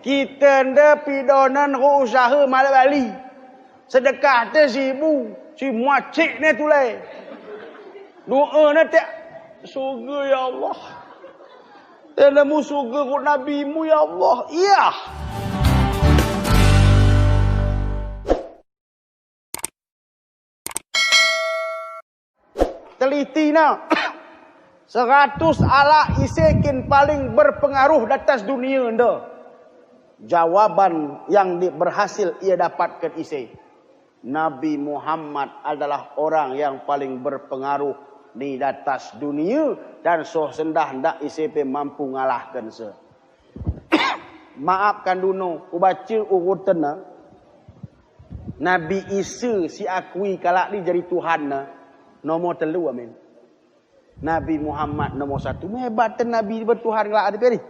Kita nda pidonan ru usaha malam bali. Sedekah te 1000. Si muacik ni tulai. Doa ni tak. Surga ya Allah. Dalam surga ku Nabi-Mu ya Allah. Ya. Teliti na. 100 ala isikin paling berpengaruh di atas dunia anda. Jawaban yang berhasil ia dapatkan isi. Nabi Muhammad adalah orang yang paling berpengaruh di atas dunia. Dan soh sendah ndak isi mampu ngalahkan se. Maafkan dulu. Aku baca urutan na. Nabi Isa si akui kalak ni jadi Tuhan na. Nombor 3 amin. Nabi Muhammad nombor 1. Hebat Nabi bertuhan kelak ada ni.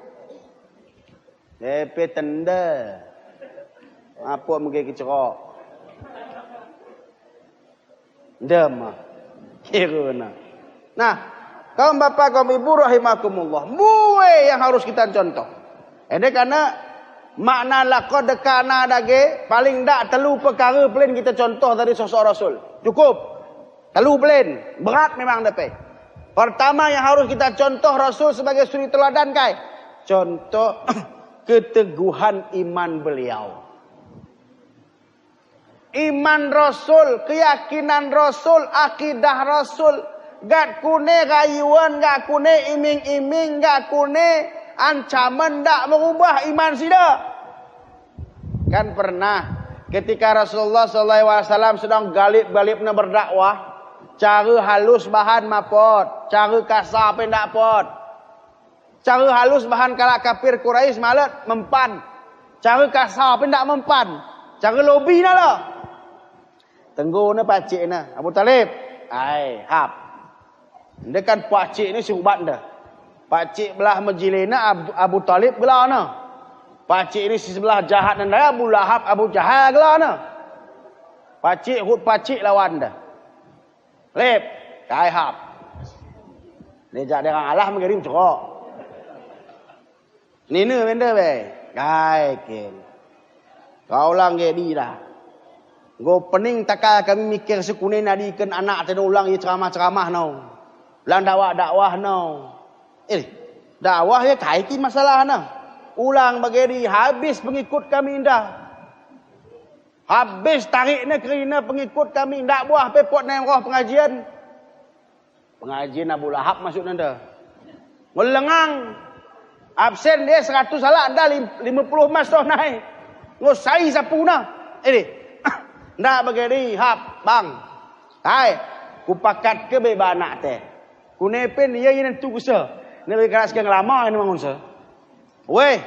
Lepas tenda. Apa mungkin kecerok. Dama. Kira na. Nah, kaum bapa kaum ibu rahimakumullah. Muai yang harus kita contoh. Ini karena makna laqad kana dage paling dak telu perkara plan kita contoh dari sosok Rasul. Cukup. Telu plan. Berat memang dapat. Pertama yang harus kita contoh Rasul sebagai suri teladan kai. Contoh keteguhan iman beliau. Iman Rasul, keyakinan Rasul, akidah Rasul. Gak kune rayuan, gak kune iming-iming, gak kune ancaman, gak merubah iman sida. Kan pernah ketika Rasulullah SAW sedang galip-galipnya berdakwah. Cara halus bahan mapot. Cara kasar pun tak pot. Cara halus bahan kalak kafir Quraisy malet mempan. Cara kasar pun tak mempan. Cara lobi na lah. Tenggu na pakcik na. Abu Talib. Ai, hap. Dia kan pakcik ni siubat dah. Pakcik belah majilina Abu Talib gelar na. Pakcik ni si sebelah jahat dan Abu Lahab, Abu Jahal gelar na. Pakcik hut pakcik lawan dah. Lep, kai hap. Dia jak orang Allah mengirim cerok. Nina benda be. Kai ken. Kau lang ge di dah. Go pening takal kami mikir sekunin nadikan anak tadi ulang ye ceramah-ceramah no. Ulang dakwah-dakwah no. Dakwah ye kai ki masalah na. Ulang bagedi habis pengikut kami dah. Habis tariknya kerana pengikut kami. Tak buah pepot na roh pengajian. Pengajian Abu Lahab masuk nanda. Melengang. Absen dia 100 salah. Dah 50 mas toh naik. Ngosai sapu na. Tak begini. Hap. Bang. Hai. Kupakat ke beba anak teh. Kunepen dia yang tu kusa. Ini lebih keras sekian lama ini bangun sa. Weh.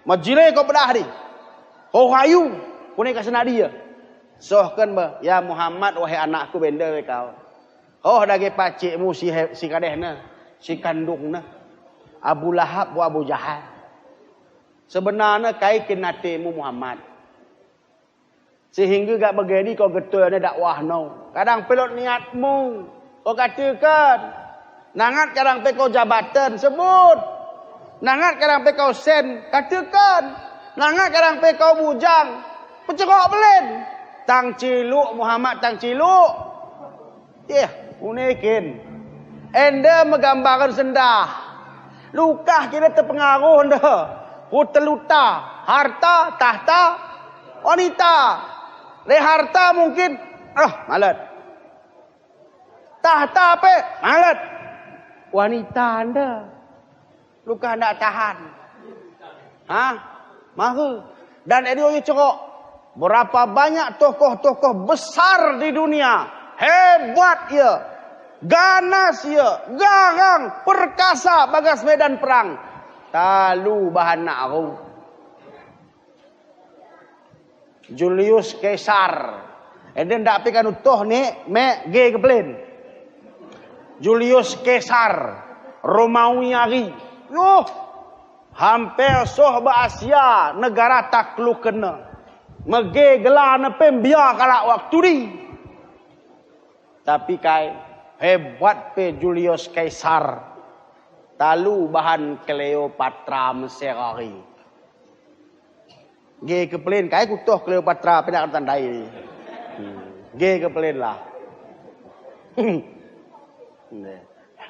Majilai kau bedah di. Oh hayu. Kau ni kasih dia. Sohkan ba, ya Muhammad wahai anakku benda kau. Oh dagi pakcikmu si kadehna, si kandungna. Abu Lahab wa Abu Jahal. Sebenarnya kai kenatimu Muhammad. Sehingga gak begini kau getulnya dakwah no. Kadang pelot niatmu. Kau katakan. Nangat kadang pe kau jabatan sebut. Nangat kadang pe kau sen katakan. Nangat kadang pe kau bujang. Pencerok belen. Tang ciluk Muhammad tang ciluk. Unikin. Enda menggambarkan sendah. Lukah kita terpengaruh dah. Huteluta. Harta, tahta, wanita. Le harta mungkin. Malat. Tahta apa? Malat. Wanita anda. Lukah anda tahan. Mahu. Dan ini cerok. Berapa banyak tokoh-tokoh besar di dunia. Hebat ia. Ganas ia. Garang. Perkasa bagas medan perang. Talu bahan na'ru. Julius Caesar. Ini tak pikan utuh ni. Mek ge kepelin. Julius Caesar. Romawi hari. Hampir soh Asia. Negara takluk kena. Mege gelar na pembiar kalak waktu ni. Tapi kai hebat pe Julius Caesar. Talu bahan Cleopatra Mesirari. Ge ke plane kai kutoh Cleopatra penak tandai. Ge ke plane lah.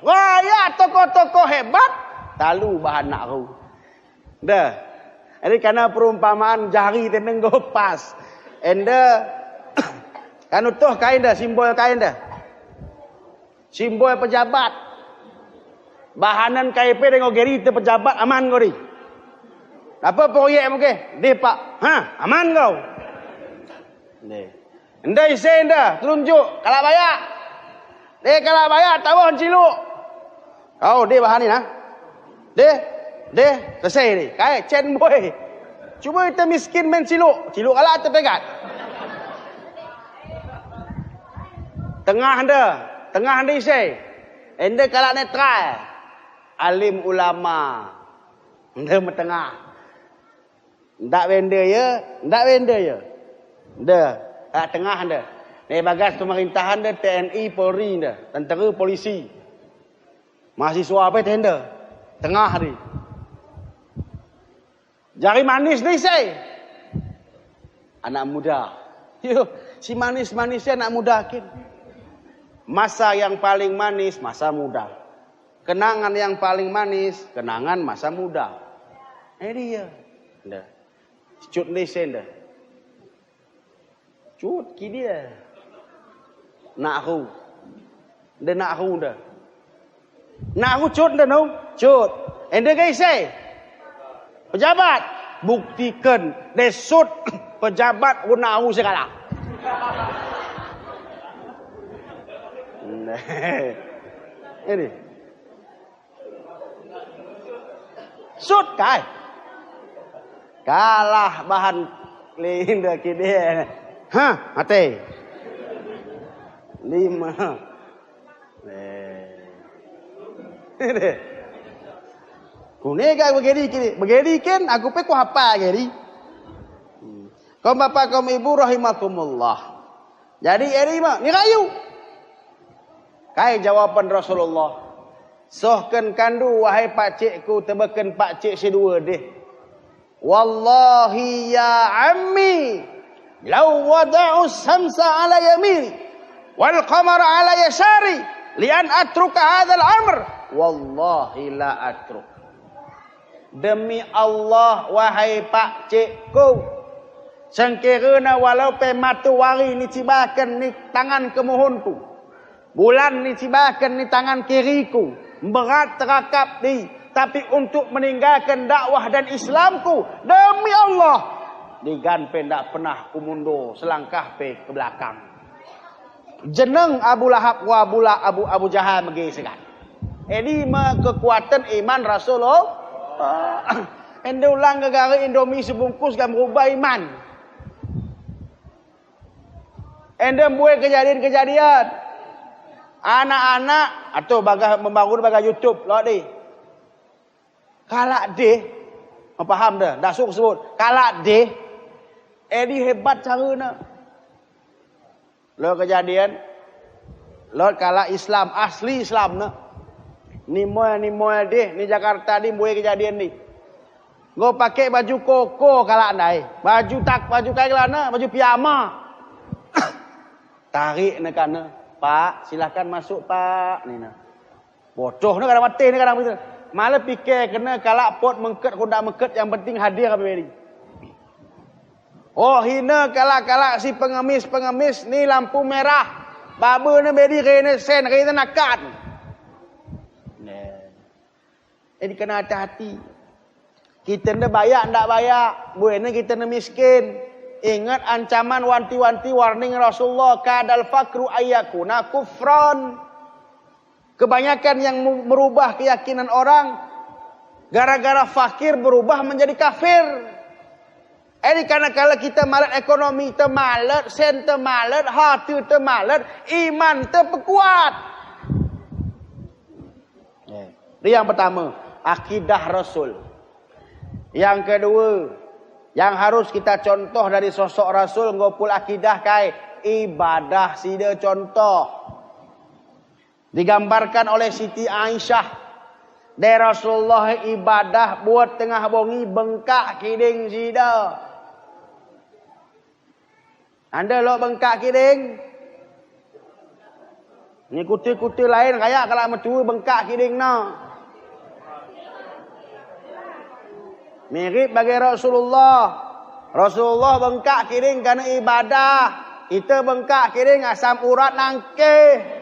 Wah ya tokoh-tokoh hebat. Talu bahan nak kau. Dah. Ini karena perumpamaan jari teneng gopas. Enda kan utuh kain dah, simbol kain dah. Simbol pejabat. Bahanan KIP dengan geri te pejabat aman kau ni. Apa proyek mungkin? Deh pak. Aman kau. Deh. Enda isi enda, telunjuk kalau bayar. Deh kalau bayar tawon ciluk. Kau deh bahan ni nah. Deh, selesai ni. Kai cen boy. Cuma kita miskin main ciluk. Ciluk kalah terpegat. Tengah anda isi. Anda kalah netral. Alim ulama. Anda tengah. Ndak benda ya. Anda kat tengah anda. Ni bagas pemerintahan anda TNI, Polri anda, tentera, polisi. Mahasiswa apa tenda? Tengah ni. Jari manis ni say. Anak muda. Yo, si manis-manisnya anak muda kin. Masa yang paling manis masa muda. Kenangan yang paling manis kenangan masa muda. Dia. Dah. Cut ni senda. Cut ki dia. Nak aku. Dia nak aku dah. Nak aku cut dah no. Cut. Ende guys say. Pejabat, buktikan desut pejabat guna aku sekarang. Ini. Sut kai. Kalah bahan linda kide. Mati. 5. Ini. Kunega begini kan aku pe ku hafal geri. Kaum bapak kaum ibu rahimakumullah. Jadi eri mah ni rayu. Kai jawaban Rasulullah. Sohken kandu wahai pak cikku tebeken pak cik sedua deh. Wallahi ya ammi law wada'u samsa ala yamini wal qamara ala yasari li an atruka hadzal amr wallahi la atruk. Demi Allah wahai pak cikku, sengkirana walau pe matuwari ni cibakan ni tangan kemohonku, bulan ni cibakan ni tangan kiriku, berat terakap di, tapi untuk meninggalkan dakwah dan Islamku, demi Allah digan pe ndak pernah kumundur selangkah pe ke belakang. Jeneng Abu Lahab wa Abu Jahal megi segan. Ini kekuatan iman Rasulullah. Enda ulang negara Indomie sebungkus kan berubah iman. Enda buat kejadian-kejadian. Anak-anak atau membangun bagai YouTube lo di. Kalak deh, faham dah. Dah suka sebut. Kalak deh. Edi hebat carana. Lo kejadian. Lo kalak Islam asli Islam na. Ni moy deh, ni Jakarta ni buat kejadian ni. Go pakai baju koko kalak ndai. Baju kai kelana, baju piyama. Tarik nak kana. Pak, silakan masuk pak. Ni nah. Bodoh ni kadang mati ni kadang begitu. Malah fikir kena kalak pot mengket kuda mengket yang penting hadir apa beri. Oh hina kalak-kalak si pengemis ni lampu merah. Baba ni beri kena sen kena nakan. Jadi kena hati-hati. Kita nak bayar, tak bayar. Buatnya kita nak miskin. Ingat ancaman wanti-wanti warning Rasulullah. Kadal fakru ayyakuna kufran. Kebanyakan yang merubah keyakinan orang. Gara-gara fakir berubah menjadi kafir. Ini karena kalau kita malat ekonomi, termalat, sen termalat, hati termalat, iman terpekuat. Ini yang pertama. Akidah Rasul. Yang kedua, yang harus kita contoh dari sosok Rasul ngopul akidah kai ibadah sida contoh. Digambarkan oleh Siti Aisyah. Dari Rasulullah ibadah buat tengah bongi bengkak kiding sida. Anda lo bengkak kiring. Ni kutu-kutu lain kayak kalau mentua bengkak kiring no. Mirip bagi Rasulullah. Rasulullah bengkak kiring kerana ibadah. Kita bengkak kiring asam urat nangkeh.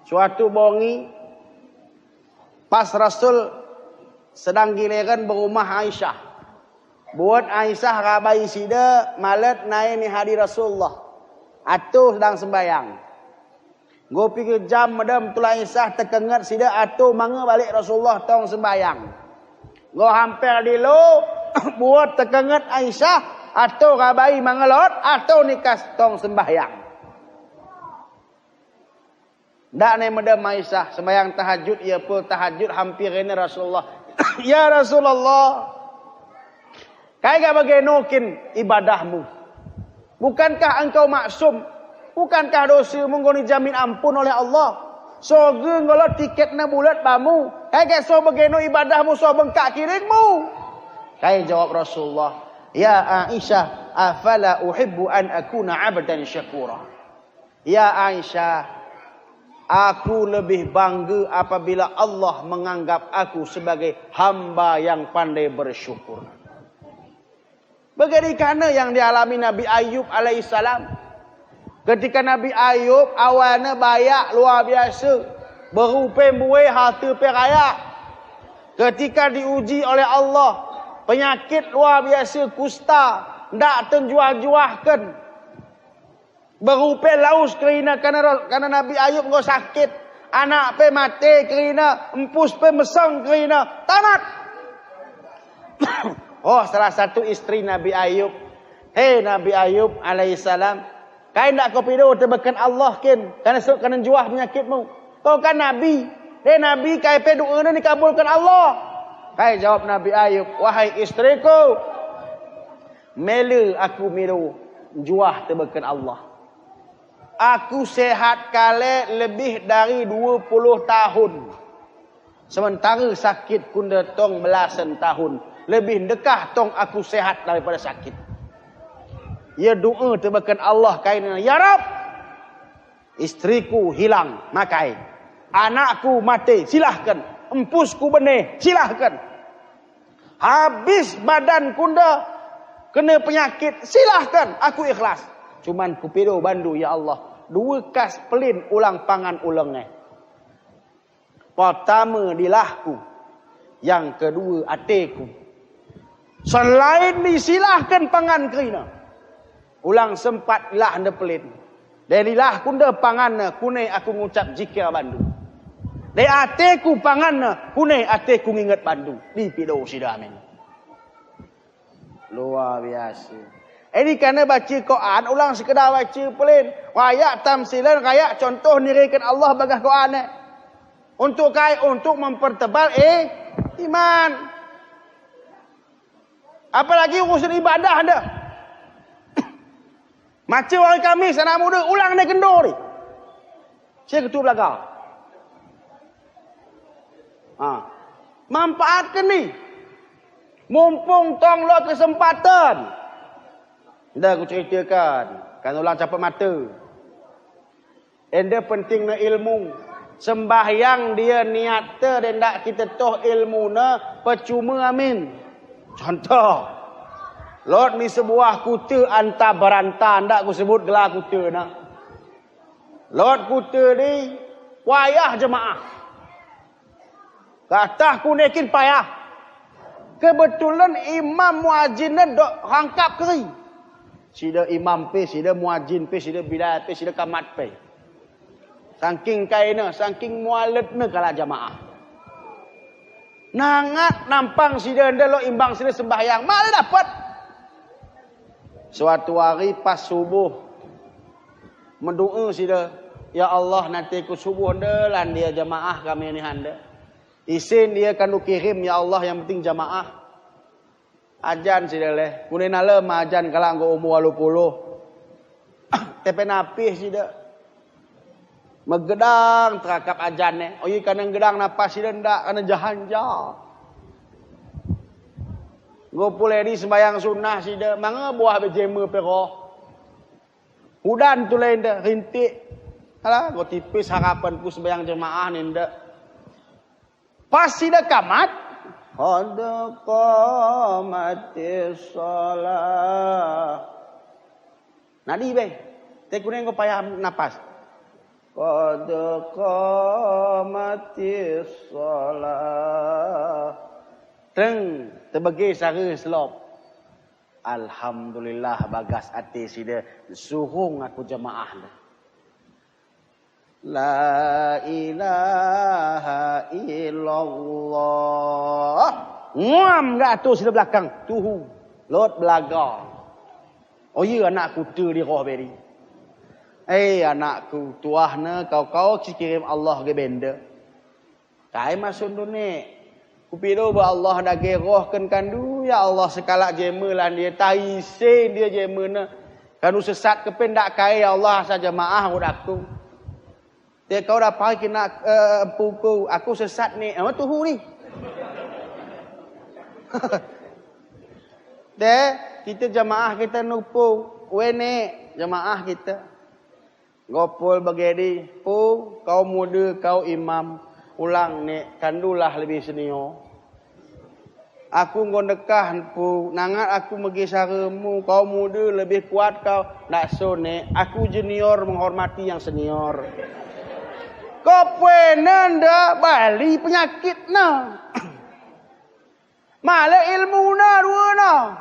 Suatu bongi, pas Rasul sedang giliran berumah Aisyah. Buat Aisyah rabai sida malet naik ni hadir Rasulullah. Atuh sedang sembayang. Go pergi jam madam tulah Aisyah terkengat sida atuh manga balik Rasulullah tong sembayang. Go hampir di lo buat terkengat Aisyah atuh rabai mangalot atuh nikas tong sembayang. Dak ni madam Aisyah sembayang tahajud ia pun tahajud hampir ini Rasulullah. Ya Rasulullah, kaya bagenokin ibadahmu. Bukankah engkau maksum? Bukankah dosamu engkau dijamin ampun oleh Allah? So kalau tiketnya bulat bamu, kaya so bageno ibadahmu so bengkak kiringmu. Kaya jawab Rasulullah, ya Aisyah, afala uhibbu an akuna abdan syakura. Ya Aisyah, aku lebih bangga apabila Allah menganggap aku sebagai hamba yang pandai bersyukur. Bagaimana yang dialami Nabi Ayub alaihissalam. Ketika Nabi Ayub awalnya bayak luar biasa. Berupai buih harta peraya. Ketika diuji oleh Allah. Penyakit luar biasa kusta. Tak terjuah-juahkan. Berupai laus kerana Nabi Ayub kau sakit. Anak pe mati kerana. Empus pe mesang kerana. Tamat. Oh, salah satu isteri Nabi Ayub. Hei Nabi Ayub alaihissalam. Kau nak kau pidu terbekan Allah kin. Kerana juah penyakitmu. Kau kan Nabi. Hei Nabi kau pe doa ni dikabulkan Allah. Kau jawab Nabi Ayub. Wahai isteriku. Mela aku miru. Juah terbekan Allah. Aku sehat kali lebih dari 20 tahun. Sementara sakit kunda tong belasan tahun. Lebih dekah tong aku sehat daripada sakit. Ya doa terbakan Allah kainana. Ya Rab, istriku hilang makai. Anakku mati, silahkan. Empusku benih, silahkan. Habis badan kunda kena penyakit, silahkan. Aku ikhlas. Cuman kupido bandu ya Allah. 2 kas pelin ulang pangan ulangnya. Pertama dilahku. Yang kedua atiku. Selain disilahkan pangan kerina. Ulang sempat lah anda pelin. Dari lah kunda pangan kunai aku ngucap zikir bandu. Dari atiku pangan kunai atiku ngingat bandu. Di pido sida amin. Luar biasa. Ini kerana baca Quran ulang sekedar baca pelin. Wayak tamsilan kayak contoh nirikan Allah bagah Quran. Untuk mempertebal iman. Apalagi urusan ibadah anda. Macam orang kami anak muda ulang naik kendor ni. Saya ketua belakang. Manfaatkan ni. Mumpung tong lo kesempatan. Dah aku ceritakan. Kan ulang capai mata. Enda penting na ilmu. Sembahyang dia niata dan tak kita toh ilmu na percuma amin. Contoh. Lot ni sebuah kuta anta beranta. Tak aku sebut gelar kuta nak. Lot kuta ni wayah jemaah. Kata aku nekin payah. Kebetulan imam muajin dok rangkap keri. Sida imam pe, sida muajin pe, sida bilal pe, sida kamat pe. Saking kaina, saking mualatna kala jemaah. Nangat nampang sida lo imbang sida sembahyang. Malah dapat. Suatu hari pas subuh mendoa sida, ya Allah nanti ku subuh anda lan dia jamaah kami ni anda. Isin dia kan kirim ya Allah yang penting jamaah. Ajan sida leh. Kunin ala ajan kala anggo umur 80. Tepe napih sida. Megedang terakap ajan ni. Oh iya kan gedang napas sida ndak kana jahanja. Go pulai di sembayang sunnah sida, manga buah bejema peroh. Hudan tu lain dah, rintik. Alah, go tipis harapan ku sembayang jemaah ni ndak. Pas sida kamat, qad qamatis shalah. Nadi be. Teh kuning go payah napas. Qad qamatis shalah. Teng terbagi sara selop. Alhamdulillah bagas hati sida suhung aku jemaah dah. La ilaha illallah. Ngam gak tu sida belakang. Tuhu. Lot belaga. Oh ya anakku tu di roh beri. Anakku tuahna kau kirim Allah ke benda. Kai masuk dunia. Kupido ba Allah dah gerohkan kandu ya Allah sekalak jemalah dia taisen dia jemana kandu sesat kependak kai ya Allah saja maah aku. Dia kau dah pai kena puku aku sesat ni. Apa tuhu ni? Deh kita jemaah kita nupu wene jemaah kita. Gopol bagedi pu kau muda kau imam. Ulang ni kandulah lebih senior. Aku ngondekah pu nangat aku megi saramu kau muda lebih kuat kau nak so ni aku junior menghormati yang senior. Kau puenan dah bali penyakit na. Malah ilmu na dua na.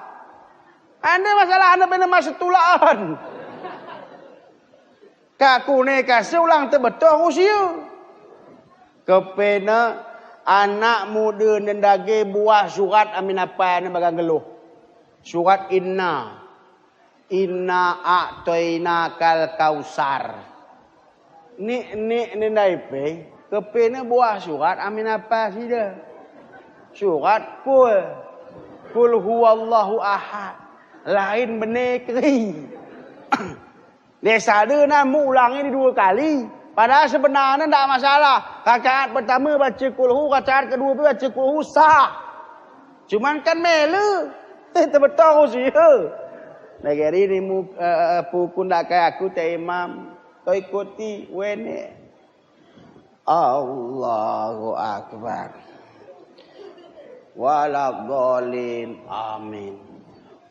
Anda masalah anda benar masa tulaan. Kaku ni kasih ulang terbetul usia. Kepena anak muda nendage buah surat amin apa ni bagang geluh. Surat inna a'toina kal kausar. Ni naipe kepena buah surat amin apa sih dah. Surat kul huwallahu ahad. Lain benekri. Dia sadar nak ulang ini 2 kali. Padahal sebenarnya tak masalah. Rakaat pertama baca kulhu, rakaat kedua baca kulhu sah. Cuman kan melu. Terbetul sih. Negeri ni pukul nak kaya aku tak imam. Kau ikuti wene. Allahu Akbar. Walaqolin. Amin.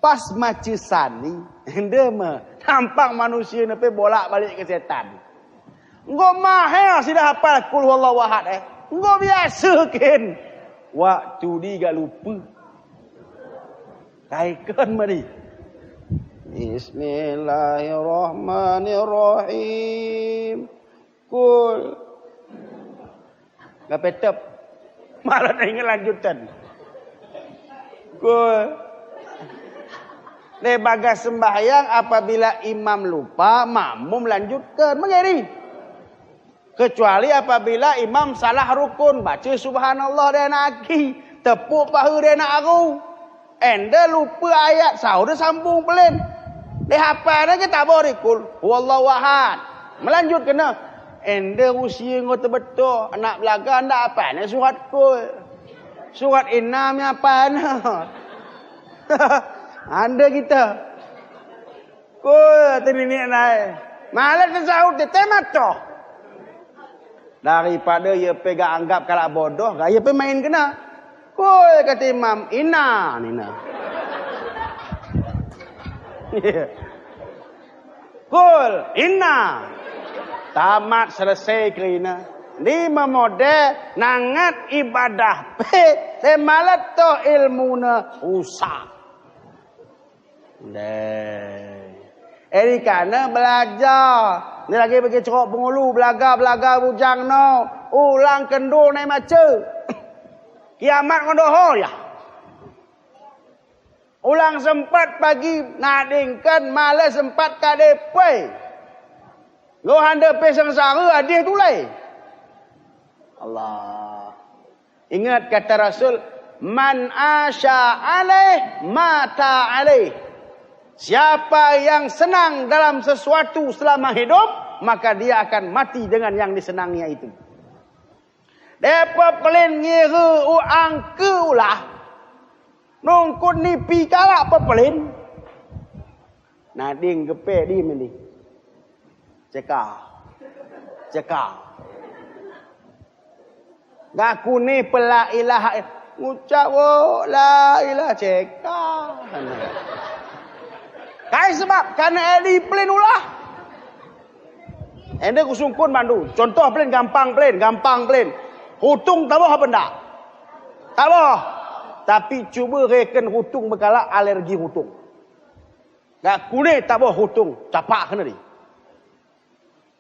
Pas macisan ni. Nampak manusia ni bolak balik ke setan. Engkau mahal sudah hafal kul huwallahu ahad Engkau biasa kan. Waktu dia lupa. Kaikan mari. Bismillahirrahmanirrahim. Kul. Gapetep. Malah nak ingat lanjutan. Kul. Bagas sembahyang apabila imam lupa, makmum lanjutkan. Mengeri. Kecuali apabila imam salah rukun. Baca subhanallah dia nak aki. Tepuk paha dia nak aru. Enda lupa ayat. Sahur dia sambung pelin. Dia hafal dia tak boleh. Kul huwallahu ahad. Melanjut kena. Enda usia kau terbetul. Anak belaga anda apa? Ini surat kul. Surat inam ni apa? Anda kita. Kul tadi ni naik. Malah tersahur dia tematoh. Daripada ia pegang anggap kalau bodoh, ia pergi main kena. Kul kata imam, inna. Kul, inna. Tamat selesai kerana. Ni memodel nangat ibadah. Semalat to ilmuna usak. Ini kerana belajar. Ni lagi pergi cerok pengulu. Belaga bujang no. Ulang kendur naik maca. Kiamat ngodoh ya. Ulang sempat pagi nadingkan. Malah sempat kadepai. Lo handa pesang sara adih tulai. Allah. Ingat kata Rasul. Man asya alaih mata alaih. Siapa yang senang dalam sesuatu selama hidup, maka dia akan mati dengan yang disenangnya itu. Depa pelin ngira angka ulah. Nongkut ni pi kalak apa pelin. Nading gepe di meni. Cekal. Ngaku ni pela ilaha ngucap la ilaha cekal. Kai sebab karena di pelin ulah. Ende kusungkun mandu. Contoh pelin gampang pelin. Hutung tak apa benda. Tak apa. Tapi cuba reken hutung berkala alergi hutung. Gak kulit tak apa hutung. Capak kena ni.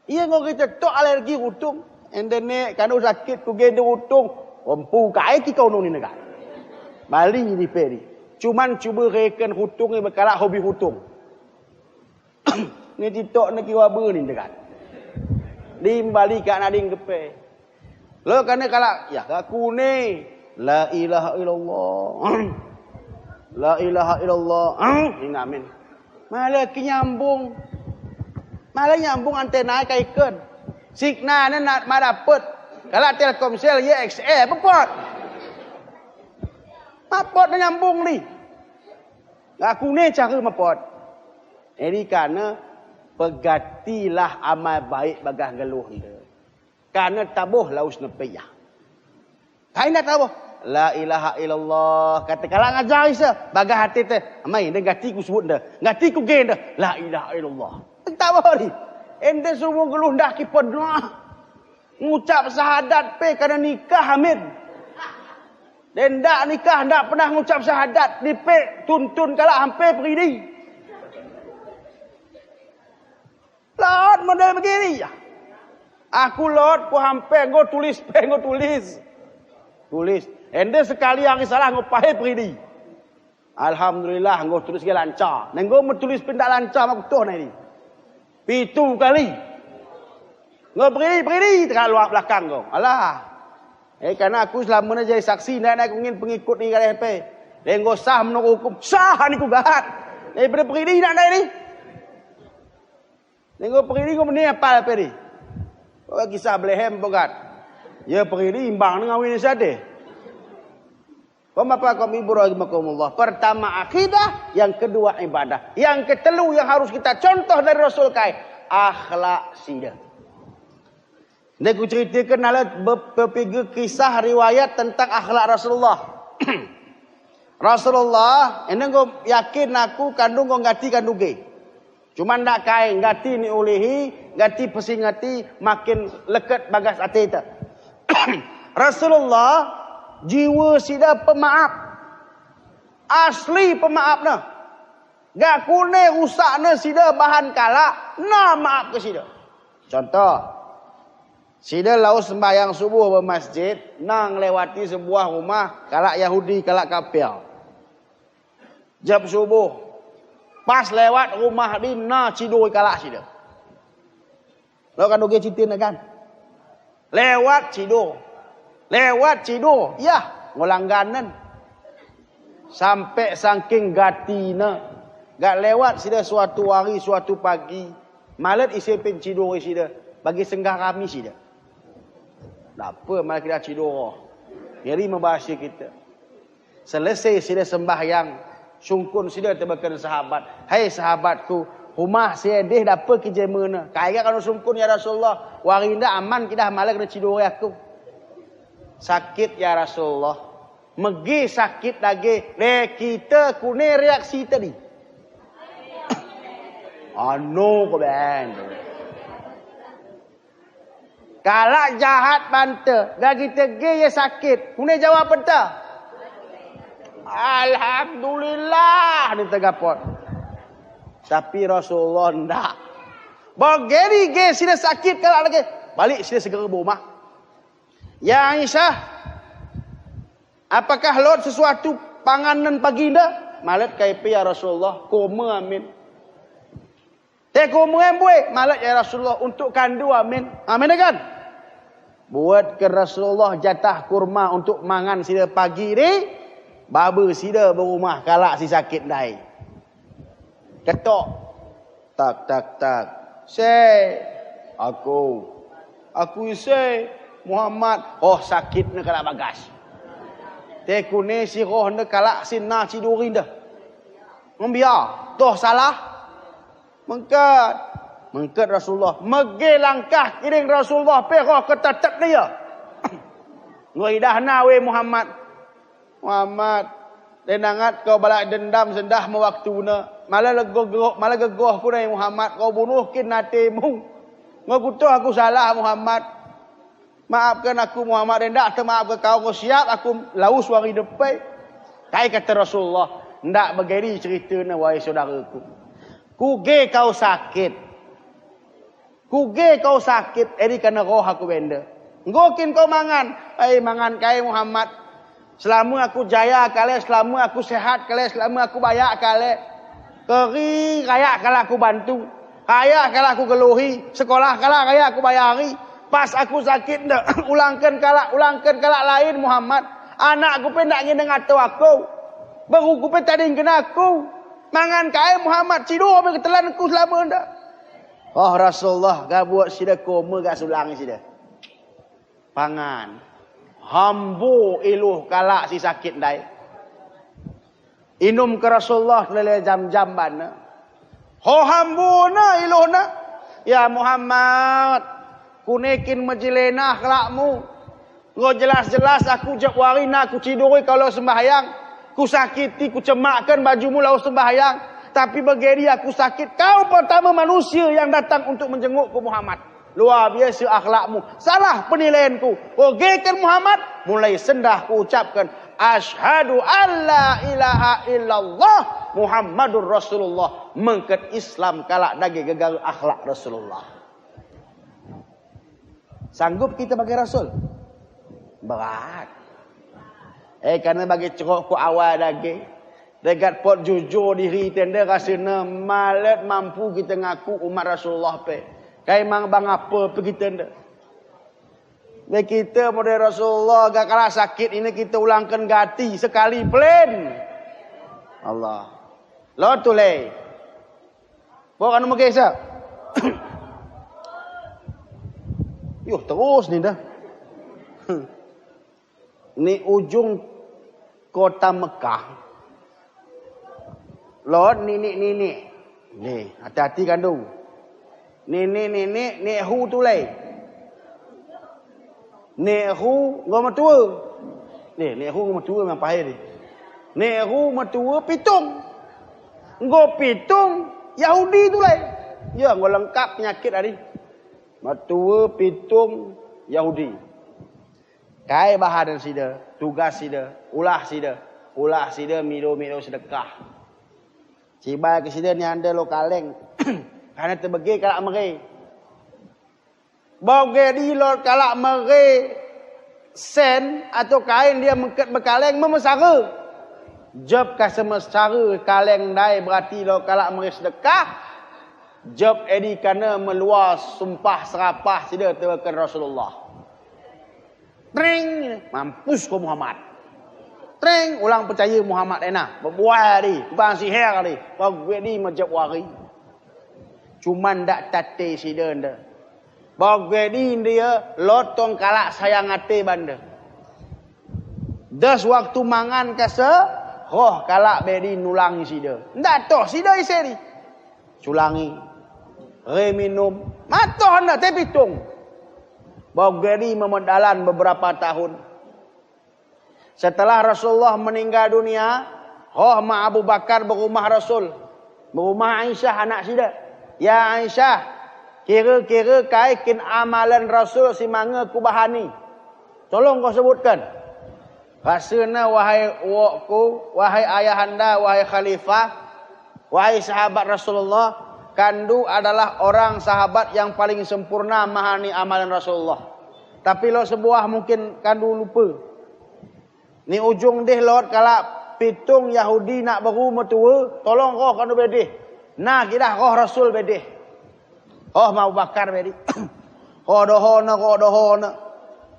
Iya ngau kita tok alergi hutung. Ende ni kanu sakit ku gede hutung. Ompu kai ki kau ni negara. Bali ni peri. Cuman cuba reken hutung ni berkala hobi hutung. Ni titok ni kiwabe ni dekat. Dim bali kat nading gepe. Lo kena kalak ya aku ni la ilaha illallah. La ilaha illallah. Ini amin. Malah nyambung. Malah nyambung antena kaiken. Signal ni nak dapat. Kalau Telkomsel ya XL apa? Mapot nak nyambung ni. Aku ni cara mapot. Jadi karena pegatilah amal baik bagah geluh dia. Karena tabuh laus nepiyah. Kain nak tabuh. La ilaha illallah. Kata kalau ngajar isa. Bagah hati teh. Amai dia gati ku sebut dah. Gati ku gen dah. La ilaha illallah. Tabuh ni. Ende semua geluh dah kipon doa. Ngucap syahadat pe kerana nikah Hamid. Dan dak nikah dak pernah ngucap syahadat. Di pe tuntun kalau hampir peridi. Lot model begini ya. Aku lot ku hampir go tulis. Ende sekali yang salah ngopahe pridi. Alhamdulillah go tulis ge lancar. Nenggo menulis pindak lancar mak tuh ni. 7 kali. Ngo pridi dekat luar belakang go. Alah. Karena aku selama ni jadi saksi nak aku ingin pengikut ni kali HP. Nenggo sah menurut hukum. Sah ni ku gahat. Daripada pridi nak ni. Nenggo pridi ku meni apa pridi? Kau kisah Belehem bogat. Ya pergi imbang dengan wini sadeh. Bapak kami berahimakumullah. Pertama akidah, yang kedua ibadah. Yang ketelu yang harus kita contoh dari Rasul kai, akhlak sida. Ini aku ceritakan alat berpiga kisah riwayat tentang akhlak Rasulullah. Rasulullah, ini aku yakin aku kandung kau ngati kandung ke. Cuma ndak kai ngati ni ulihi, ngati pesing ngati makin lekat bagas hati itu. Rasulullah jiwa sida pemaaf. Asli pemaaf nah. Gak kune rusak nah sida bahan kalak, nah maaf ke sida. Contoh, sida laus sembahyang subuh di masjid, nang lewati sebuah rumah kalak Yahudi, kalak kafir. Jam subuh, pas lewat rumah di na cidoi kalak sida. Lo kan doge citin kan? Lewat Cido. Ya, ngolangganan. Sampai saking gatina. Gak lewat sida suatu hari, suatu pagi. Malat isi pin Cido sida. Bagi senggah kami sida. Tak apa malah kita Cido. Jadi membahas kita. Selesai sida sembahyang. Sungkun sida terbakan sahabat. Hai sahabatku. Rumah saya deh dapat kerja mana. Kaya kalau sungkun ya Rasulullah. Warinda aman kita malah kena cidoi aku. Sakit ya Rasulullah. Megi sakit lagi. Kita kune reaksi tadi. Anu ko ben. Kalak jahat banta. Gak kita ge ya sakit. Kune jawab banta. Alhamdulillah. Ni tegapot. Tapi Rasulullah ndak. Bageri ge sida sakit kalau lagi. Balik sida segera ke rumah. Ya Aisyah. Apakah lot sesuatu panganan pagi ndak? Malat kaipi ya Rasulullah. Koma amin. Teh koma embuai. Malat ya Rasulullah untuk kandu amin. Amin kan? Buat ke Rasulullah jatah kurma untuk mangan sida pagi ni. Baba sida berumah kalak si sakit dai. Ketok. Tak. Say. Aku say. Muhammad. Oh sakit nak kena bagas. Tekune siroh ne kalak sinna ciduri dah. Membiar. Toh salah. Mengkat Rasulullah. Megi langkah kiring Rasulullah. Perah ketatak dia. Ngoi dah na we Muhammad. Muhammad. Denangat kau balak dendam sendah mewaktuna. Malah gegoh ku nai Muhammad. Kau bunuh kin natimu. Ngakutuh aku salah Muhammad. Maafkan aku Muhammad. Hendak termaaf ke kau. Kau siap aku laus wari depai. Kai kata Rasulullah. Hendak begini cerita na wahai saudaraku. Kuge kau sakit. Kuge kau sakit. Edi kena roh aku benda. Ngokin kau mangan. Mangan kai Muhammad. Selama aku jaya kali. Selama aku sehat kali. Selama aku bayak kali. Keri kaya kalau aku bantu. Kaya kalau aku geluhi. Sekolah kalau kaya aku bayari. Pas aku sakit dah. ulangkan kalau lain Muhammad. Anak aku pendak ngin ngatu aku. Baru aku pentak kena aku. Mangan kaya Muhammad. Cidur sampai ketelan aku selama dah. Oh Rasulullah gak buat sida koma gak sulang sida. Pangan. Hambu iluh kalak si sakit dai. Inum ke Rasulullah lele jam-jam bana. Ho hambu na iluh na. Ya Muhammad. Kunekin majilenah kelakmu. Ngo jelas-jelas aku jak warina aku ciduri kalau sembahyang. Ku sakiti, ku cemakkan bajumu lau sembahyang. Tapi begini aku sakit. Kau pertama manusia yang datang untuk menjengukku Muhammad. Luar biasa akhlakmu. Salah penilaianku. Ogekan Muhammad. Mulai sendah ku ucapkan. Ashadu an la ilaha illallah. Muhammadur Rasulullah. Mengket Islam kalak dagi gegar akhlak Rasulullah. Sanggup kita bagi Rasul? Berat. Kerana bagi cerok ku awal dagi. Dekat pot jujur diri tenda rasanya malet mampu kita ngaku umat Rasulullah pe. Kai mang bang apa pe kita nda. Baik kita model Rasulullah gak kalah sakit ini kita ulangkan gati sekali plain. Allah. Lo tu le. Bukan mau kisah. Yuh terus ni dah. Ni ujung kota Mekah. Lord nenek. Ni, hati-hati kan tu. Nenek hu tu lai. Nek hu ngoma tua. Nek hu ngoma tua memang pahit ni. Nek hu matua pitung. Ngo pitung Yahudi tu lai. Ya, ngo lengkap penyakit hari. Matua pitung Yahudi. Kai bahadan sida, tugas sida, ulah sida miro sedekah. Cibai ke sida ni anda lo kaleng. Karena terbagi kalak meri. Bauge di lo kalak meri. Sen atau kain dia mengket berkaleng memesara. Job kasih mesara kaleng dai berarti lo kalak meri sedekah. Job edi karena meluas sumpah serapah sida terbakan Rasulullah. Tring. Mampus ko Muhammad. Tring ulang percaya Muhammad enak. Berbual di. Bang sihir di. Bagai di majab wari. Cuman tak tate sida anda. Bagai di dia. Lotong kalak sayang hati banda. Das waktu mangan kasa. Roh kalak bedi nulangi sida. Ndak toh sida isi di. Culangi. Reminum. Matoh anda tepitung. Bagai di memedalan beberapa tahun. Setelah Rasulullah meninggal dunia, ma Abu Bakar berumah Rasul. Berumah Aisyah anak sida. Ya Aisyah, kira-kira kaikin amalan Rasul si manga ku bahani. Tolong kau sebutkan. Rasanya wahai uakku, wahai ayahanda, wahai khalifah, wahai sahabat Rasulullah, kandu adalah orang sahabat yang paling sempurna mahani amalan Rasulullah. Tapi lo sebuah mungkin kandu lupa. Ni ujung deh Lord kalak pitung Yahudi nak baru metua, tolong roh kandu bedeh. Nah kita roh Rasul bedeh. Oh Abu Bakar bedeh. Roh dohona.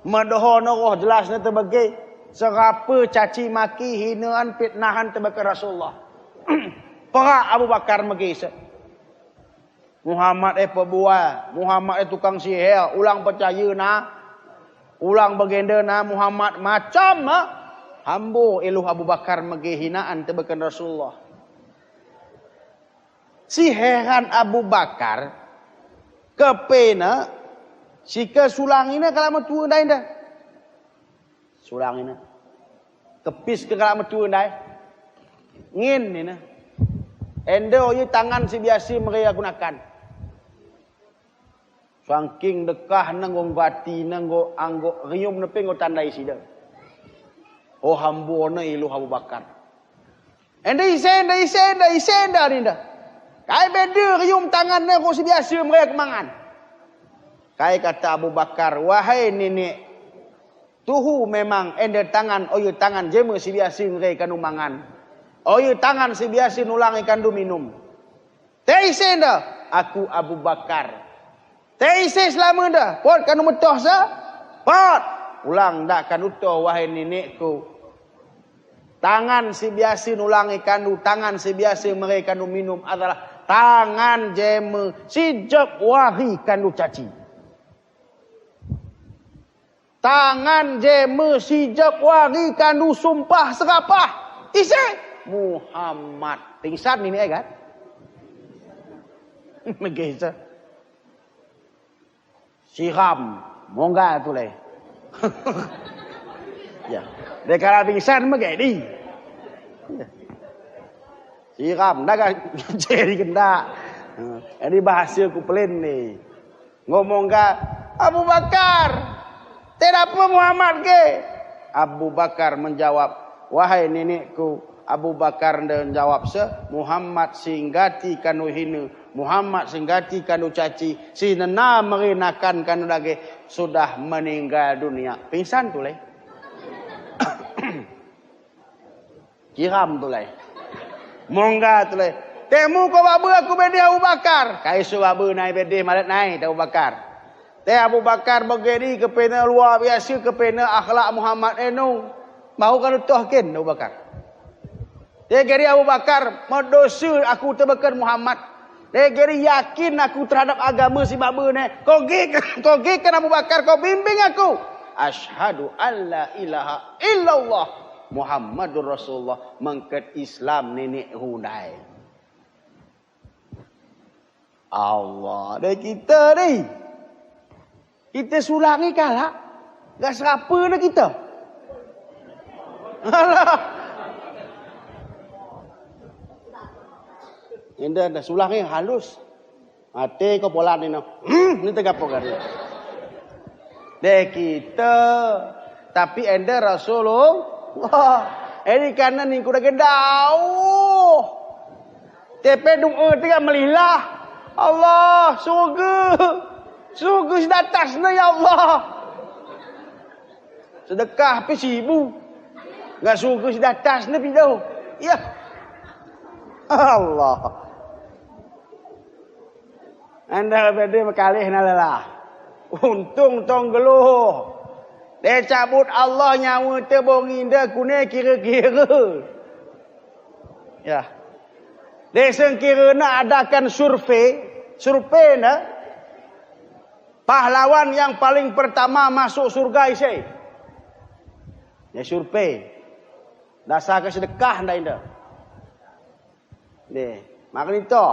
Madohona roh jelasnya terbagi. Serapa caci maki hinaan fitnahan terbagi Rasulullah. Para Abu Bakar megisa. Muhammad pebual, Muhammad tukang sihir, ulang percaya na, ulang bagenda na Muhammad macam Hambo eluh Abu Bakar menghinaan tebakan Rasulullah. Si heran Abu Bakar kepena si kesulangina kalau metu ndai dah. Sulangina. Kepis ke kalau metu ndai. Ngin ni na. Endo ye tangan si biasa mereka gunakan. Saking dekah nanggo bati nanggo anggo rium nepe ngo tandai sida. Oh hambo na ilu Abu Bakar. Enda isen ni dah. Kai beda rium tangan nanggo si biasa mereka kemangan. Kai kata Abu Bakar, wahai nenek, tuhu memang enda tangan, oye tangan jeme si biasa mereka kanu mangan. Oye tangan si biasa nulang ikan du minum. Teisen dah, aku Abu Bakar. Teisen selama dah, pot kanu metoh sa? Pot. Ulang dak kanu toh wahai nenekku. Tangan si biasa nulang ikan du, tangan si biasa mereka kanu minum adalah tangan jeme si jok wahi kanu caci. Tangan jeme si jok wahi kanu sumpah serapah. Isi Muhammad. Pingsan ini kan? Begitu. Siram. Mongga tu leh. Ya. Dekara pingsan begini. Ya. Siram. Dah kan jadi kena. Ini bahasa ku pelin ni. Ngomong ke Abu Bakar. Tidak apa Muhammad ke? Abu Bakar menjawab. Wahai nenekku. Abu Bakar dan jawab Muhammad singgati kanu hina, Muhammad singgati kanu caci, si nena merinakan kanu lagi sudah meninggal dunia. Pingsan tu leh. Kiram tu leh. Mongga tu leh. Temu ko babu aku bedi Abu Bakar. Kai su babu nai bedi malat nai Abu Bakar. Teh Abu Bakar begini kepena luar biasa kepena akhlak Muhammad enu. Mau kanu tohkin Abu Bakar. Dia kira Abu Bakar mendosa aku terbekan Muhammad. Dia kira yakin aku terhadap agama si babu ni. Kau gikan Abu Bakar, kau bimbing aku. Asyhadu alla ilaha illallah Muhammadur Rasulullah mengket Islam nenek hundai. Allah, dari kita ni. Kita sulangi kalah. Gak serapa dah kita. Alah. Enda dah sulang ni halus. Mati kau pola ni no. Ni tegapok kan. Dek kita. Tapi enda Rasulullah. Ini karena ni kuda gendau. Tepe doa tiga melilah. Allah surga. Surga di atasnya ya Allah. Sedekah pe 1000. Enggak surga di atasnya pidau. Ya. Allah. Anda beda berkalih nalalah. Untung tong geluh. Dia cabut Allah nyawa terbongi dah kune kira-kira. Ya. Dia sengkira nak adakan survei. Survei nak. Pahlawan yang paling pertama masuk surga isi. Ya survei. Dasar kesedekah dah indah. Ni, makan itu.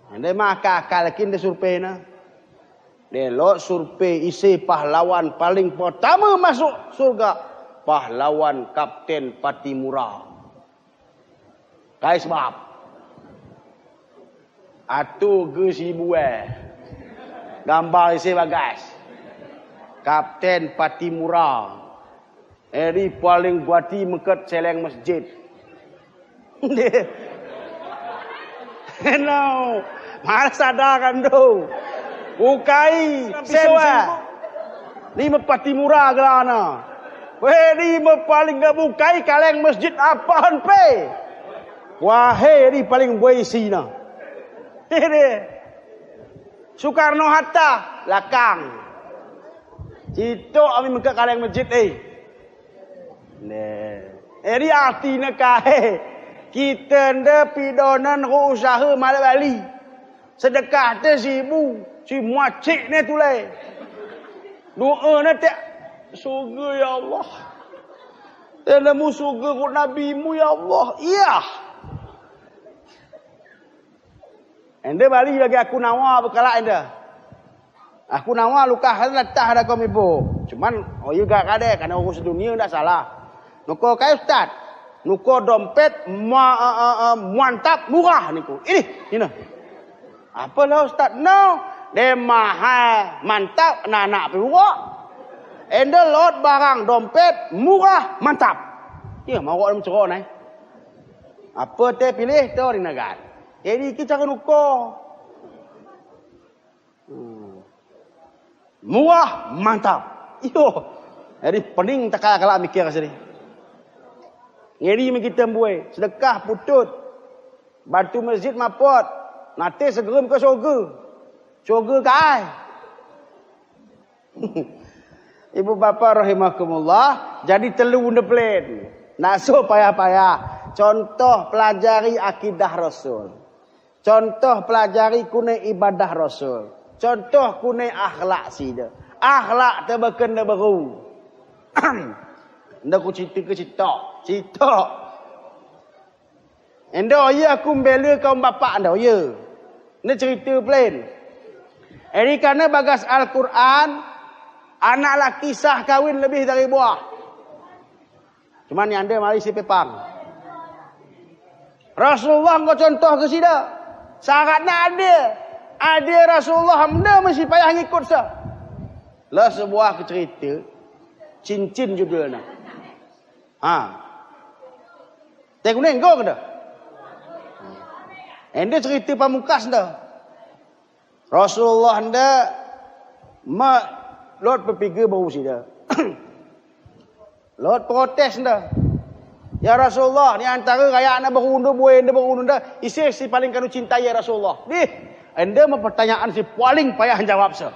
Dia makan akal lagi dia survei na. Dia lo survei isi pahlawan paling pertama masuk surga. Pahlawan Kapten Patimura. Kai sebab. Atu ke sibu Gambar isi bagas. Kapten Patimura. Eri paling buati meket celeng masjid. No. Malah sadarkan tu. Bukai sewa. Lima Patimura gelana. Weh lima paling gak bukai kaleng masjid apaan pe? Wahai ni paling buai na. Ini. Soekarno Hatta lakang. Cito kami mengke kaleng masjid Ini artinya kahe. Kita nda pidonan ru usaha malam bali. Sedekah te 1000. Si muacik ni tu le. Doa na tak. Surga ya Allah. Anda musuh gerut nabimu ya Allah. Iya. Anda balik lagi aku nawa berkalak anda. Aku nawa luka latah ada kau ibu. Cuman oh juga kade karena urus dunia ndak salah. Nuko kai ustaz. Nuko dompet mantap murah niku. Ini. Apa lah ustaz? No. Dia mahal mantap nak murah. Anda lot barang dompet murah mantap. Ya mau orang cerok nai. Apa teh pilih tu di negara. Jadi kita cara nuko. Murah mantap. Iyo. Jadi pening tak kalah mikir sini. Jadi kita buat sedekah putut. Bantu masjid mapot. Nanti segerum ke syurga. Syurga kai. Ibu bapa rahimakumullah. Jadi telu the plan. Nak so payah-payah. Contoh pelajari akidah Rasul. Contoh pelajari kunai ibadah Rasul. Contoh kunai akhlak sida. Akhlak terbeken baru. Ndak ku cerita ke cerita. Endo ya aku membela kaum bapa anda ya. Ni cerita plain. Ini karena bagas Al-Quran anak laki sah kahwin lebih dari buah. Cuman yang anda mari si pepang. Rasulullah kau contoh ke sida. Syaratnya ada. Ada Rasulullah anda mesti payah ngikut sah. Lah sebuah cerita cincin judulnya. Teh kuning kau kena. Anda cerita pamungkas dah. Rasulullah anda lot berpikir baru sida. Lot protes dah. Ya Rasulullah, ni antara rakyat anda berundur buai anda berundur dah. Isi si paling kanu cintai ya Rasulullah. Anda mempertanyaan si paling payah jawab sah.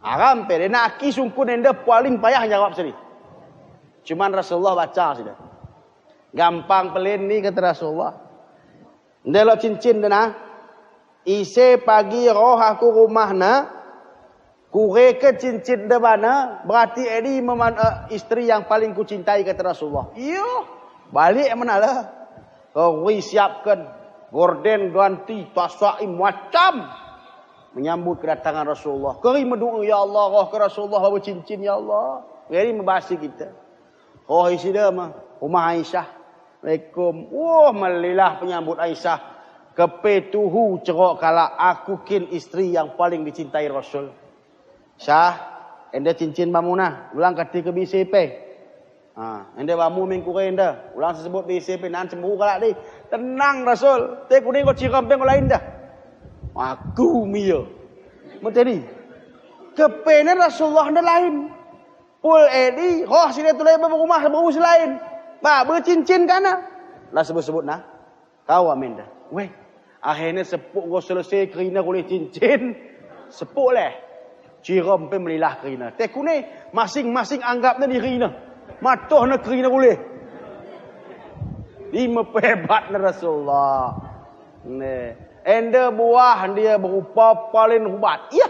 Aram pe nak aki sungkun anda paling payah jawab sini. Cuman Rasulullah baca sudah. Gampang pelin ni kata Rasulullah. Anda lo cincin dah. Ise pagi roh aku rumah na. Kure ke cincin dah mana. Berarti ini isteri yang paling ku cintai kata Rasulullah. Iyo. Balik mana lah. Kau siapkan. Gorden ganti. Tasai macam. Menyambut kedatangan Rasulullah. Keri mendoa ya Allah. Roh ke Rasulullah bawa cincin ya Allah. Jadi membahasi kita. Oh isi dia mah. Rumah Aisyah. Assalamualaikum. Melilah penyambut Aisyah. Kepetuhu cerok kala aku kin isteri yang paling dicintai Rasul. Syah. Enda cincin bamuna. Ulang kati ke BCP. Enda bamu mingkure enda. Ulang sebut BCP. Nan cemburu kalak ni. Tenang Rasul. Teh kuning kau ciram peng lain dah. Aku mia. Macam ni. Kepenan Rasulullah anda lain. Pul edi. Roh sini tu lain berumah. Baru selain. Bercincin kana. Lah sebut-sebut nah. Tahu amin dah. Weh. Akhirnya sepuk kau selesai. Kerina boleh cincin. Sepuk leh. Ciram pun melilah kerina. Teh kuning. Masing-masing anggapnya di kerina. Matoh na kerina boleh. Lima pebat na Rasulullah. Ni. Enda buah dia berupa paling ubat. Ya.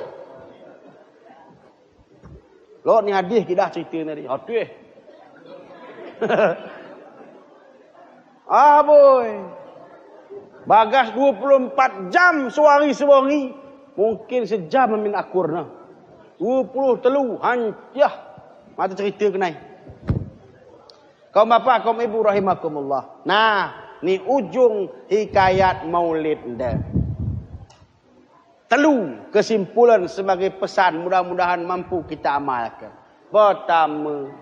Lo ni hadis kita cerita tadi. Hadis. Boy. Bagas 24 jam sewari-sewari. Mungkin sejam min akurna. 20 telu hancah. Mata cerita kenai. Kaum bapa, kaum ibu rahimakumullah. Nah, ni ujung hikayat maulid dah. Telu kesimpulan sebagai pesan mudah-mudahan mampu kita amalkan. Pertama,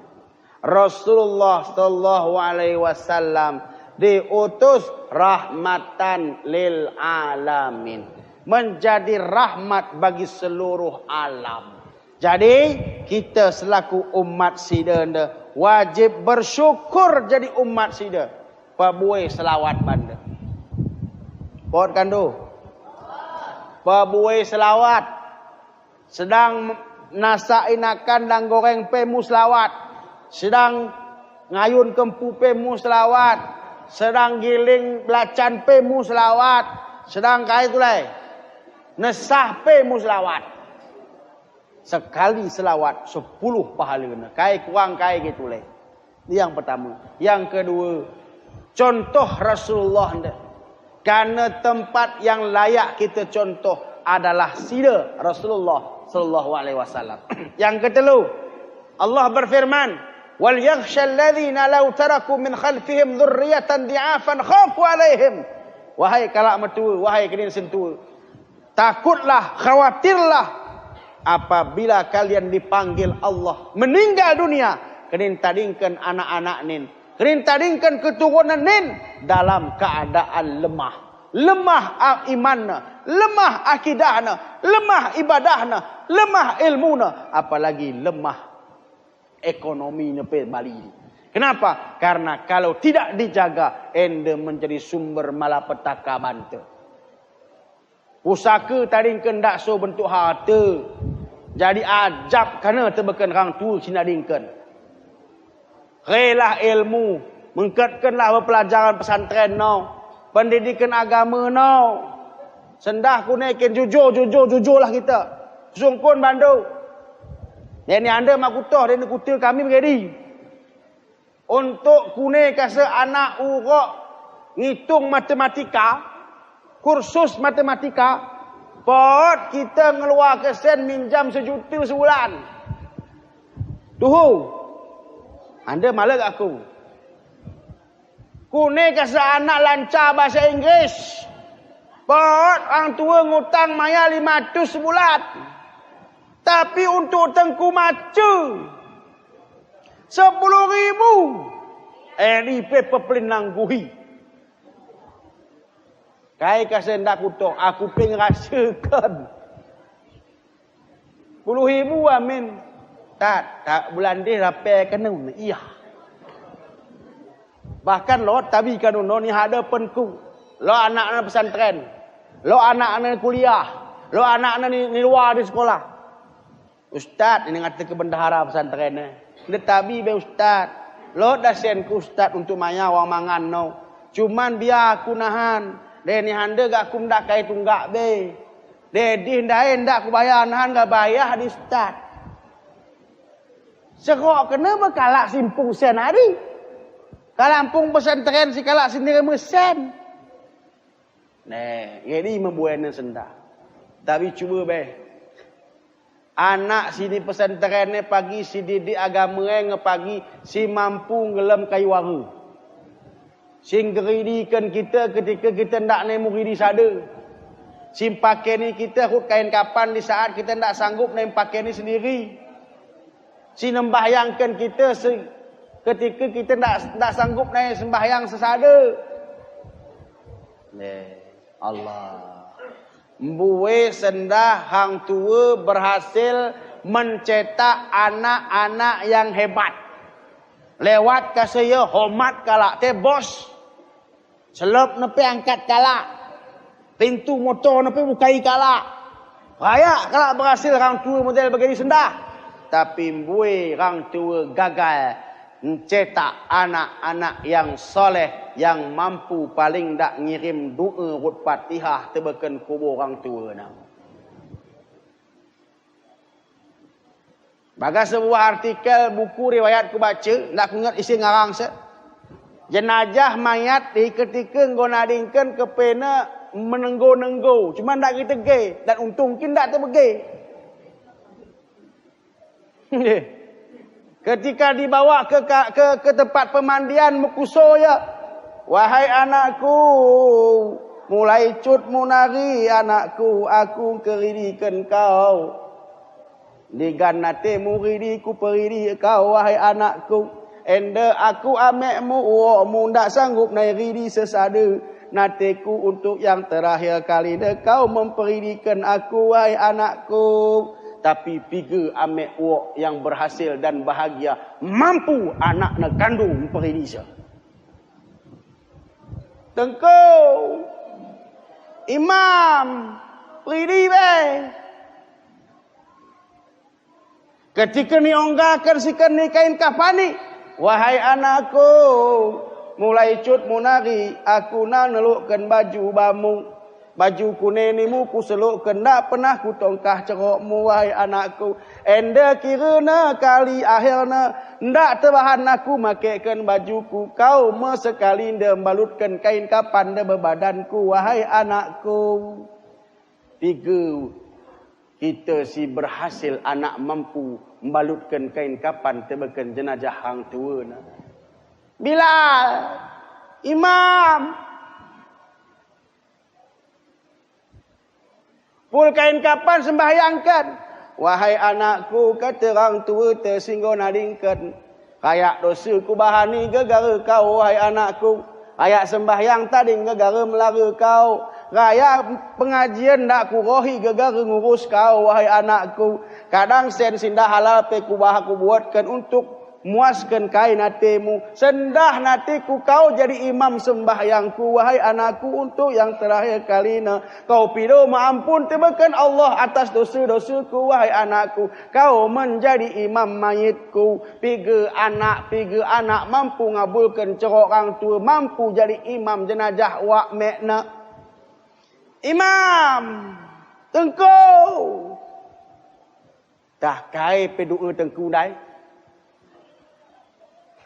Rasulullah sallallahu alaihi wasallam diutus rahmatan lil alamin. Menjadi rahmat bagi seluruh alam. Jadi kita selaku umat sidenda wajib bersyukur jadi umat sida. Pabuai selawat banda. Pot kandu. Pabuai selawat. Sedang nasainakan dan goreng pemu selawat. Sedang ngayun kempu pemu selawat. Sedang giling belacan pemu selawat. Sedang kaya tu lai. Nesah pemu selawat. Sekali selawat 10 pahala. Kai kurang kai gitu leh. Yang pertama. Yang kedua, contoh Rasulullah anda. Karena tempat yang layak kita contoh adalah sila Rasulullah sallallahu alaihi wasallam. Yang ketiga, Allah berfirman, "Wal yakhshal ladzina law taraku min khalfihim dzurriyyatan di'afan khafu alaihim." Wahai kalak mertua, wahai kalian sentua, takutlah, khawatirlah apabila kalian dipanggil Allah meninggal dunia, kalian tadingkan anak-anak nin, kalian tadingkan keturunan nin dalam keadaan lemah. Lemah imanna, lemah akidahna, lemah ibadahna, lemah ilmuna, apalagi lemah ekonominya pe Bali. Kenapa? Karena kalau tidak dijaga, ende menjadi sumber malapetaka banta. Pusaka tadi kendak so bentuk harta. Jadi ajab kerana terbeken orang tua sina dingken. Relah ilmu, mengkatkanlah pelajaran pesantren no. Pendidikan agama no. Sendah ku naikin jujur lah kita. Sungkun bandu. Dan ni anda mak kutah dan kutil kami beredi. Untuk kune kasa anak urok ngitung matematika, kursus matematika, pot kita ngeluar kesen minjam 1 juta sebulan. Tuhu, anda malah aku. Kune kasa anak lancar bahasa Inggeris, pot orang tua ngutang maya 500 sebulan. Tapi untuk tengku macu 10,000. Ini pepe pelinang guhi. Kai kasa ndak kutok, aku peng rasakan. 10,000 amin. Tak bulan dia rapai kena. Iya. Bahkan lo tabi kanuno ni ada penku. Lo anak-anak pesantren. Lo anak-anak kuliah. Lo anak-anak ni luar di sekolah. Ustaz ini ngata ke bendahara pesantren ni. Dia tabi be ustaz. Lo dah sen ku ustaz untuk maya wang mangan no. Cuman biar aku nahan. De ni hande gak aku ndak kai tunggak be. De di ndai ndak aku bayar nahan gak bayar di ustaz. Serok kena berkalak simpung sen hari. Kalampung pesantren si kalak sendiri mesen. Nah, jadi membuatnya sendah. Tapi cuba be. Anak sini pesantren ni pagi si didik agama ngepagi si mampu ngelem kayu waru. Si ngeridikan kita ketika kita ndak naik muridi sada. Si pakai ni kita hut kain kapan di saat kita ndak sanggup naik pakai ni sendiri. Si nembahyangkan kita ketika kita ndak sanggup naik sembahyang sesada. Allah. Mbuwe sendah hang tua berhasil mencetak anak-anak yang hebat. Lewat kasaya hormat kalak te bos. Selop nepe angkat kalak. Pintu motor nepe bukai kalak. Raya kalak berhasil hang tua model begini sendah. Tapi mbuwe hang tua gagal mencetak anak-anak yang soleh, yang mampu paling tak ngirim doa rut Fatihah terbeken kubur orang tua nak. Bagas sebuah artikel buku riwayat ku baca, nak ku ingat isi ngarang se. Jenazah mayat di ketika ngonadingkan kepena menenggo-nenggo, cuma ndak kita gay dan untung kin ndak terbegay. Ketika dibawa ke tempat pemandian mukuso ya. Wahai anakku, mulai cut munari anakku, aku keridikan kau. Diganate muridi ku peridi kau wahai anakku. Ende aku amekmu uokmu ndak sanggup nairidi sesada. Nateku untuk yang terakhir kali kau memperidikan aku wahai anakku. Tapi piga amek wok yang berhasil dan bahagia mampu anak nak kandung peridisa. Tengkau imam peridi be. Ketika ni onggakan sikan ni kain kafani, wahai anakku, mulai cut munari aku nak nelukkan baju bamu. Baju kuning ni mu ku seluk kena pernah ku tongkah cerokmu wahai anakku. Enda kirana kali akhirna ndak terbahan aku makaikan bajuku. Kau mesekali nda balutkan kain kapan nda berbadanku wahai anakku. 3. Kita si berhasil anak mampu membalutkan kain kapan tebakan jenazah hang tua na. Bilal, Imam, pul kain kapan sembahyangkan. Wahai anakku, kata orang tua tersinggung nadingkan. Kayak dosa ku bahani gegara kau, wahai anakku. Kayak sembahyang tadi gegara melara kau. Raya pengajian nak ku rohi gegara ngurus kau, wahai anakku. Kadang sen sindah halal pe ku bah ku buatkan untuk muaskan kain hatimu. Sendah natiku kau jadi imam sembahyangku wahai anakku untuk yang terakhir kalinya. Kau pido maampun tebakan Allah atas dosa-dosaku wahai anakku. Kau menjadi imam mayitku. 3 anak mampu ngabulkan cerok orang tua, mampu jadi imam jenazah wak mekna. Imam Tengku dah kai pedua tengku dai.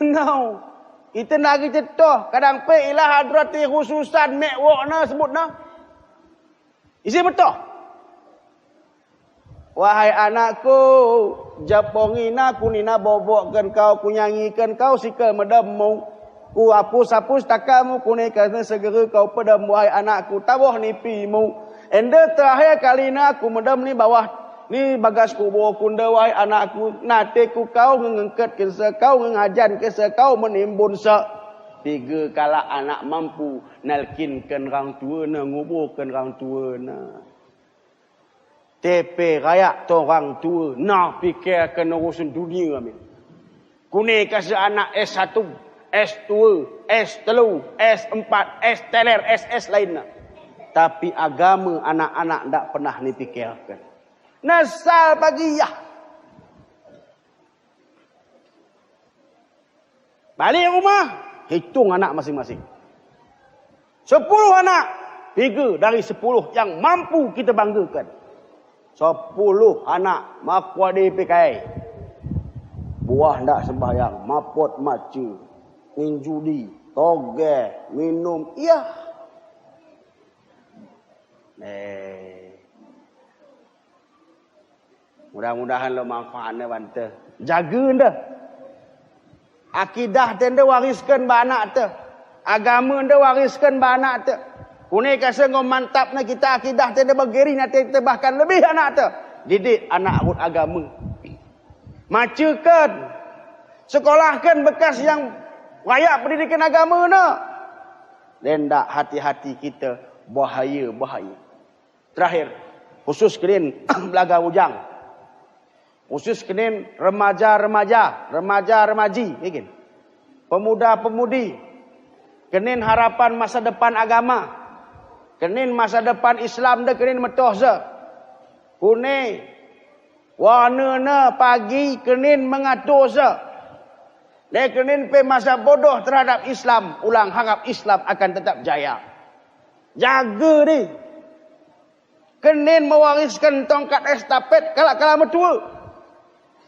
No. Kita nak kita toh. Kadang pe ilah hadrati khususan mek wokna sebutna. Isi betul. Wahai anakku, japongina kunina bobokkan kau, kunyanyikan kau sikal medemmu. Ku hapus-hapus takamu kunekan segera kau pedam wahai anakku, tabuh nipimu. Enda terakhir kalina aku medem ni bawah ni bagas kubur kunda wahai anakku. Nate ku kau ngengket ke kau ngajan ke kau menimbun se. 3 kala anak mampu nalkinkan orang tua na, nguburkan orang tua na. Tepe rayak tu orang tua nak fikirkan urusan dunia amin. Kune kasih anak S1, S2, S3, S4, S teler, SS lainnya. Tapi agama anak-anak tak pernah dipikirkan. Nasal bagiyah. Balik rumah, hitung anak masing-masing. 10 anak, 3 dari 10 yang mampu kita banggakan. 10 anak makwadi PKI. Buah ndak sembahyang, mapot macu, minjudi, toge, minum, iya. Mudah-mudahan lo manfaatnya bante. Jaga dah. Akidah tenda wariskan ba anak te. Agama anda wariskan ba anak te. Kune kasa ngom mantapna kita akidah tenda bageri nanti kita bahkan lebih anak te. Didik anak urut agama. Macakan. Sekolahkan bekas yang layak pendidikan agama na. Dan tak hati-hati kita bahaya-bahaya. Terakhir, khusus kalian belaga ujang. Khusus kini remaja-remaji, yakin? Pemuda-pemudi, kenin harapan masa depan agama, kenin masa depan Islam dah kenin metoh se. Kune warna pagi kenin mengatur se. Le kenin pe masa bodoh terhadap Islam, ulang harap Islam akan tetap jaya. Jaga ni. Kenin mewariskan tongkat estafet kala-kala metua.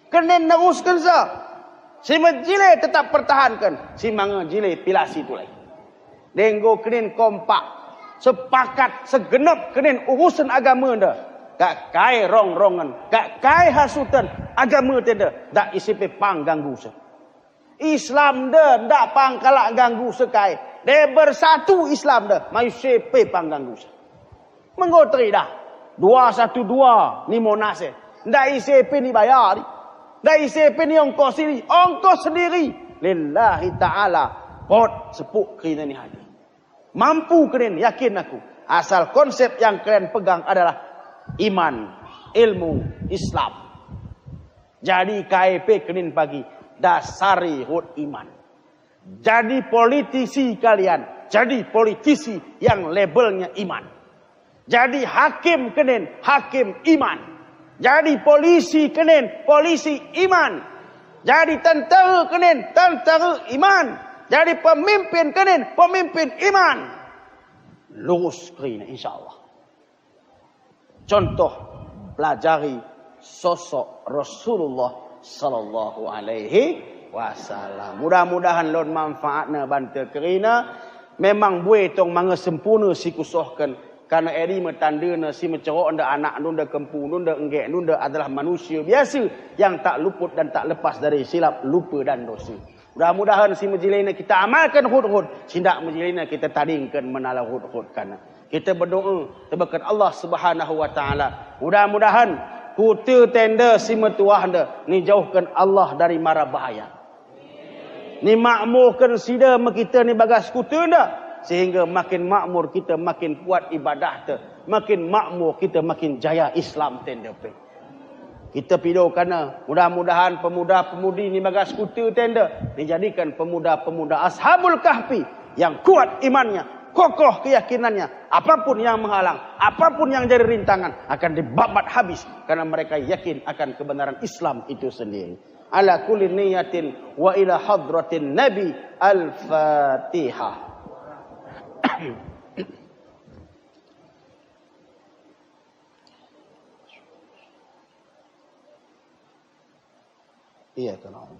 Kenin neruskan sah. Si menjile tetap pertahankan. Si mengejile pilasi tu lagi. Denggo kenin kompak. Sepakat, segenap kenin urusan agama anda. Kak kai rong-rongan. Kak kai hasutan. Agama tidak. Tak isi pe pang ganggu sah. Islam dah tak pang kalak ganggu sekai. Dia bersatu Islam dah. Mayu sepe pang ganggu sah. Menggotri dah. 212 ni monase. Tak isi pe ni bayar ni. Dari siapa ni ongkos sendiri? Ongkos sendiri. Lillahi ta'ala. Kot sepuk kena ni hadi. Mampu kalian, yakin aku. Asal konsep yang kalian pegang adalah iman, ilmu, Islam. Jadi KIP kalian pagi. Dasari hut iman. Jadi politisi kalian. Jadi politisi yang labelnya iman. Jadi hakim kalian, hakim iman. Jadi polisi kenen, polisi iman. Jadi tentera kenen, tentera iman. Jadi pemimpin kenen, pemimpin iman. Lurus kerana insyaAllah. contoh pelajari sosok Rasulullah sallallahu alaihi wasallam. Mudah-mudahan lon manfaatna bantu kerina memang buih tong manga sempurna si kusohkan karena eri metandana si mencerok anda anak nunda kempu nunda enggek nunda adalah manusia biasa yang tak luput dan tak lepas dari silap lupa dan dosa. Mudah-mudahan si majilina kita amalkan hud-hud, sindak majilina kita tadingkan menala hud-hud kana. Kita berdoa tebakan Allah Subhanahu wa taala. Mudah-mudahan kutu tenda si metuah anda ni jauhkan Allah dari mara bahaya. Ni makmurkan sida kita ni bagas kutu anda. Sehingga makin makmur kita makin kuat ibadah tu. Makin makmur kita makin jaya Islam tenda pe. Kita pido kana mudah-mudahan pemuda-pemudi ni bagas kutu tenda dijadikan pemuda-pemuda Ashabul Kahfi yang kuat imannya, kokoh keyakinannya. Apapun yang menghalang, apapun yang jadi rintangan akan dibabat habis karena mereka yakin akan kebenaran Islam itu sendiri. Ala kulli niyatin wa ila hadratin Nabi Al-Fatihah. إياك نعبد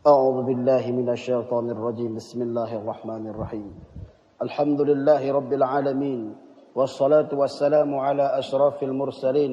أعوذ بالله من الشيطان الرجيم بسم الله الرحمن الرحيم الحمد لله رب العالمين والصلاة والسلام على أشرف المرسلين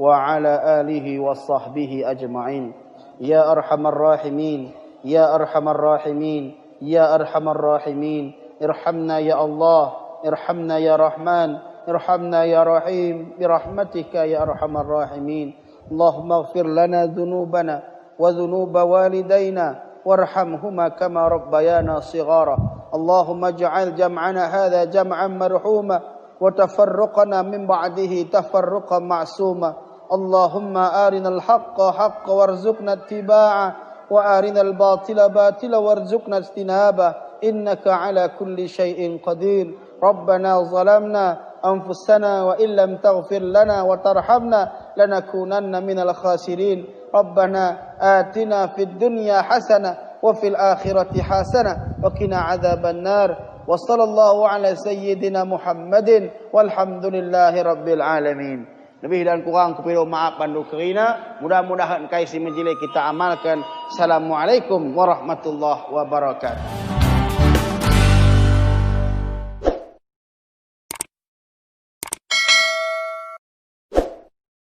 وعلى آله وصحبه أجمعين يا أرحم الراحمين يا أرحم الراحمين يا أرحم الراحمين ارحمنا يا الله ارحمنا يا رحمن ارحمنا يا رحيم برحمتك يا أرحم الراحمين اللهم اغفر لنا ذنوبنا وذنوب والدينا وارحمهما كما ربيانا صغارا اللهم اجعل جمعنا هذا جمعا مرحوما وتفرقنا من بعده تفرقا معصوما اللهم أرنا الحق حقا وارزقنا اتباعه وأرنا الباطل باطلا وارزقنا اجتنابه إنك على كل شيء قدير ربنا ظلمنا أنفسنا وإن لم تغفر لنا وترحمنا لنكونن من الخاسرين ربنا آتنا في الدنيا حسنة وفي الآخرة حسنة وقنا عذاب النار وصلى الله على سيدنا محمد والحمد لله رب العالمين. Lebih dan kurang kupilo maaf pandu kerina. Mudah-mudahan kaisi majlis kita amalkan. Assalamualaikum warahmatullahi wabarakatuh.